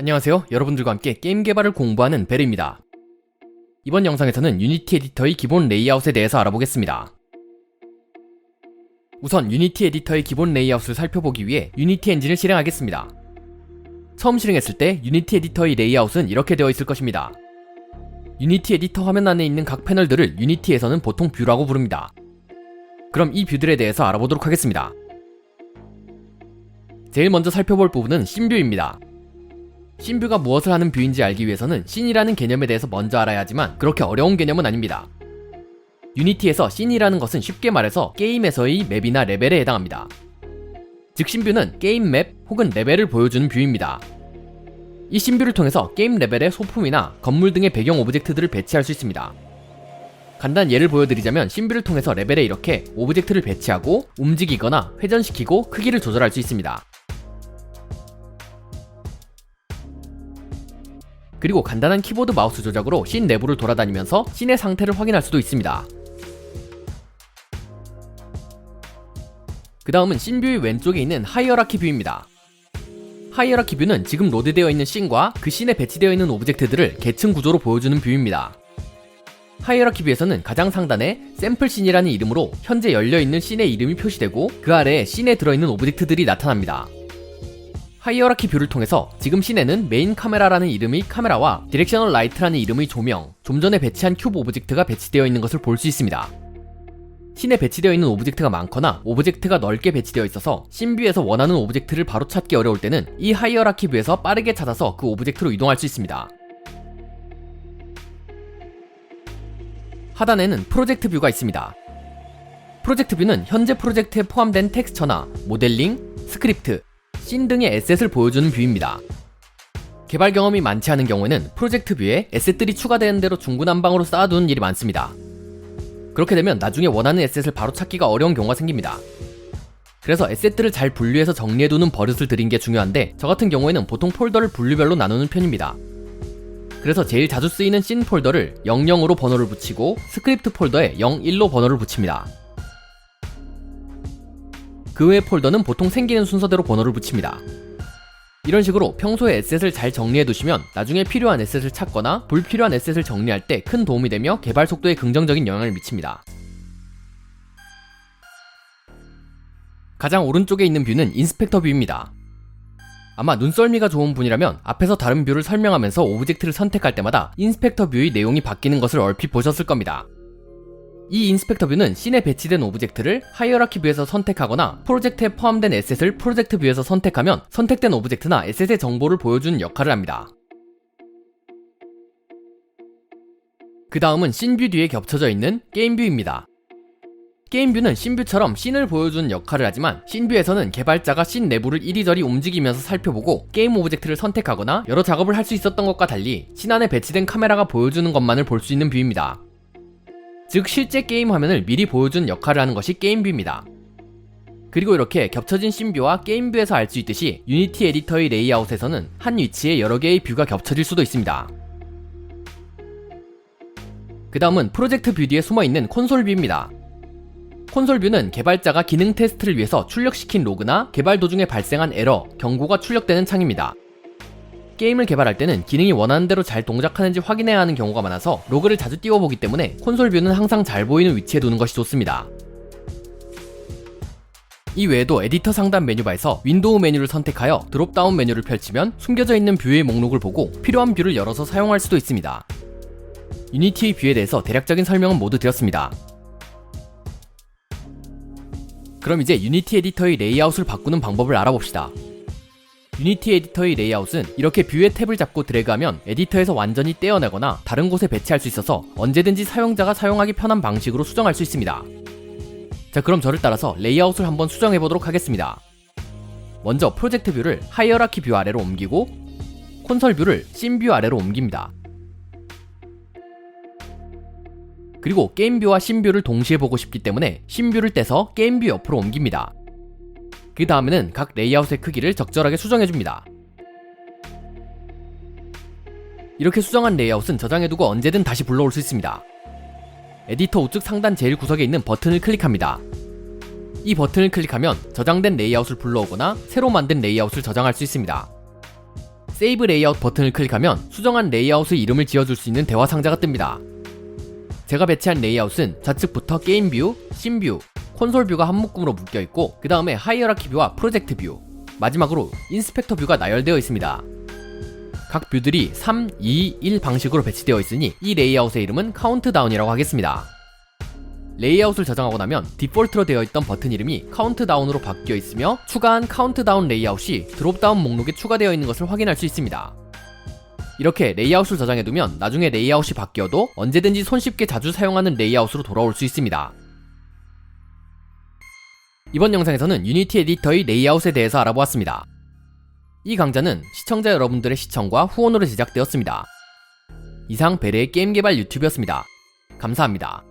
안녕하세요. 여러분들과 함께 게임 개발을 공부하는 베르입니다. 이번 영상에서는 유니티 에디터의 기본 레이아웃에 대해서 알아보겠습니다. 우선 유니티 에디터의 기본 레이아웃을 살펴보기 위해 유니티 엔진을 실행하겠습니다. 처음 실행했을 때 유니티 에디터의 레이아웃은 이렇게 되어 있을 것입니다. 유니티 에디터 화면 안에 있는 각 패널들을 유니티에서는 보통 뷰라고 부릅니다. 그럼 이 뷰들에 대해서 알아보도록 하겠습니다. 제일 먼저 살펴볼 부분은 씬뷰입니다. 씬뷰가 무엇을 하는 뷰인지 알기 위해서는 씬이라는 개념에 대해서 먼저 알아야 하지만 그렇게 어려운 개념은 아닙니다. 유니티에서 씬이라는 것은 쉽게 말해서 게임에서의 맵이나 레벨에 해당합니다. 즉 씬뷰는 게임 맵 혹은 레벨을 보여주는 뷰입니다. 이 씬뷰를 통해서 게임 레벨에 소품이나 건물 등의 배경 오브젝트들을 배치할 수 있습니다. 간단한 예를 보여드리자면 씬뷰를 통해서 레벨에 이렇게 오브젝트를 배치하고 움직이거나 회전시키고 크기를 조절할 수 있습니다. 그리고 간단한 키보드 마우스 조작으로 씬 내부를 돌아다니면서 씬의 상태를 확인할 수도 있습니다. 그 다음은 씬뷰의 왼쪽에 있는 하이어라키 뷰입니다. 하이어라키 뷰는 지금 로드되어 있는 씬과 그 씬에 배치되어 있는 오브젝트들을 계층 구조로 보여주는 뷰입니다. 하이어라키 뷰에서는 가장 상단에 샘플 씬이라는 이름으로 현재 열려있는 씬의 이름이 표시되고 그 아래에 씬에 들어있는 오브젝트들이 나타납니다. 하이어라키 뷰를 통해서 지금 씬에는 메인 카메라라는 이름의 카메라와 디렉셔널 라이트라는 이름의 조명, 좀 전에 배치한 큐브 오브젝트가 배치되어 있는 것을 볼 수 있습니다. 씬에 배치되어 있는 오브젝트가 많거나 오브젝트가 넓게 배치되어 있어서 씬뷰에서 원하는 오브젝트를 바로 찾기 어려울 때는 이 하이어라키 뷰에서 빠르게 찾아서 그 오브젝트로 이동할 수 있습니다. 하단에는 프로젝트 뷰가 있습니다. 프로젝트 뷰는 현재 프로젝트에 포함된 텍스처나 모델링, 스크립트, 씬 등의 에셋을 보여주는 뷰입니다. 개발 경험이 많지 않은 경우에는 프로젝트 뷰에 에셋들이 추가되는 대로 중구난방으로 쌓아두는 일이 많습니다. 그렇게 되면 나중에 원하는 에셋을 바로 찾기가 어려운 경우가 생깁니다. 그래서 에셋들을 잘 분류해서 정리해두는 버릇을 들인 게 중요한데 저 같은 경우에는 보통 폴더를 분류별로 나누는 편입니다. 그래서 제일 자주 쓰이는 씬 폴더를 00으로 번호를 붙이고 스크립트 폴더에 01로 번호를 붙입니다. 그 외의 폴더는 보통 생기는 순서대로 번호를 붙입니다. 이런 식으로 평소에 에셋을 잘 정리해 두시면 나중에 필요한 에셋을 찾거나 불필요한 에셋을 정리할 때 큰 도움이 되며 개발 속도에 긍정적인 영향을 미칩니다. 가장 오른쪽에 있는 뷰는 인스펙터 뷰입니다. 아마 눈썰미가 좋은 분이라면 앞에서 다른 뷰를 설명하면서 오브젝트를 선택할 때마다 인스펙터 뷰의 내용이 바뀌는 것을 얼핏 보셨을 겁니다. 이 인스펙터 뷰는 씬에 배치된 오브젝트를 하이어라키 뷰에서 선택하거나 프로젝트에 포함된 에셋을 프로젝트 뷰에서 선택하면 선택된 오브젝트나 에셋의 정보를 보여주는 역할을 합니다. 그 다음은 씬뷰 뒤에 겹쳐져 있는 게임 뷰입니다. 게임 뷰는 씬뷰처럼 씬을 보여주는 역할을 하지만 씬뷰에서는 개발자가 씬 내부를 이리저리 움직이면서 살펴보고 게임 오브젝트를 선택하거나 여러 작업을 할 수 있었던 것과 달리 씬 안에 배치된 카메라가 보여주는 것만을 볼 수 있는 뷰입니다. 즉 실제 게임 화면을 미리 보여준 역할을 하는 것이 게임 뷰입니다. 그리고 이렇게 겹쳐진 씬뷰와 게임 뷰에서 알 수 있듯이 유니티 에디터의 레이아웃에서는 한 위치에 여러 개의 뷰가 겹쳐질 수도 있습니다. 그 다음은 프로젝트 뷰 뒤에 숨어있는 콘솔 뷰입니다. 콘솔 뷰는 개발자가 기능 테스트를 위해서 출력시킨 로그나 개발 도중에 발생한 에러, 경고가 출력되는 창입니다. 게임을 개발할 때는 기능이 원하는 대로 잘 동작하는지 확인해야 하는 경우가 많아서 로그를 자주 띄워보기 때문에 콘솔 뷰는 항상 잘 보이는 위치에 두는 것이 좋습니다. 이 외에도 에디터 상단 메뉴바에서 윈도우 메뉴를 선택하여 드롭다운 메뉴를 펼치면 숨겨져 있는 뷰의 목록을 보고 필요한 뷰를 열어서 사용할 수도 있습니다. 유니티의 뷰에 대해서 대략적인 설명은 모두 드렸습니다. 그럼 이제 유니티 에디터의 레이아웃을 바꾸는 방법을 알아봅시다. 유니티 에디터의 레이아웃은 이렇게 뷰의 탭을 잡고 드래그하면 에디터에서 완전히 떼어내거나 다른 곳에 배치할 수 있어서 언제든지 사용자가 사용하기 편한 방식으로 수정할 수 있습니다. 자, 그럼 저를 따라서 레이아웃을 한번 수정해보도록 하겠습니다. 먼저 프로젝트 뷰를 하이어라키 뷰 아래로 옮기고 콘솔 뷰를 씬뷰 아래로 옮깁니다. 그리고 게임 뷰와 씬뷰를 동시에 보고 싶기 때문에 씬뷰를 떼서 게임 뷰 옆으로 옮깁니다. 그 다음에는 각 레이아웃의 크기를 적절하게 수정해줍니다. 이렇게 수정한 레이아웃은 저장해두고 언제든 다시 불러올 수 있습니다. 에디터 우측 상단 제일 구석에 있는 버튼을 클릭합니다. 이 버튼을 클릭하면 저장된 레이아웃을 불러오거나 새로 만든 레이아웃을 저장할 수 있습니다. 세이브 레이아웃 버튼을 클릭하면 수정한 레이아웃의 이름을 지어줄 수 있는 대화 상자가 뜹니다. 제가 배치한 레이아웃은 좌측부터 게임 뷰, 씬 뷰, 콘솔 뷰가 한 묶음으로 묶여있고 그 다음에 하이어라키 뷰와 프로젝트 뷰, 마지막으로 인스펙터 뷰가 나열되어 있습니다. 각 뷰들이 3, 2, 1 방식으로 배치되어 있으니 이 레이아웃의 이름은 카운트다운이라고 하겠습니다. 레이아웃을 저장하고 나면 디폴트로 되어 있던 버튼 이름이 카운트다운으로 바뀌어 있으며 추가한 카운트다운 레이아웃이 드롭다운 목록에 추가되어 있는 것을 확인할 수 있습니다. 이렇게 레이아웃을 저장해두면 나중에 레이아웃이 바뀌어도 언제든지 손쉽게 자주 사용하는 레이아웃으로 돌아올 수 있습니다. 이번 영상에서는 유니티 에디터의 레이아웃에 대해서 알아보았습니다. 이 강좌는 시청자 여러분들의 시청과 후원으로 제작되었습니다. 이상 베레의 게임 개발 유튜브였습니다. 감사합니다.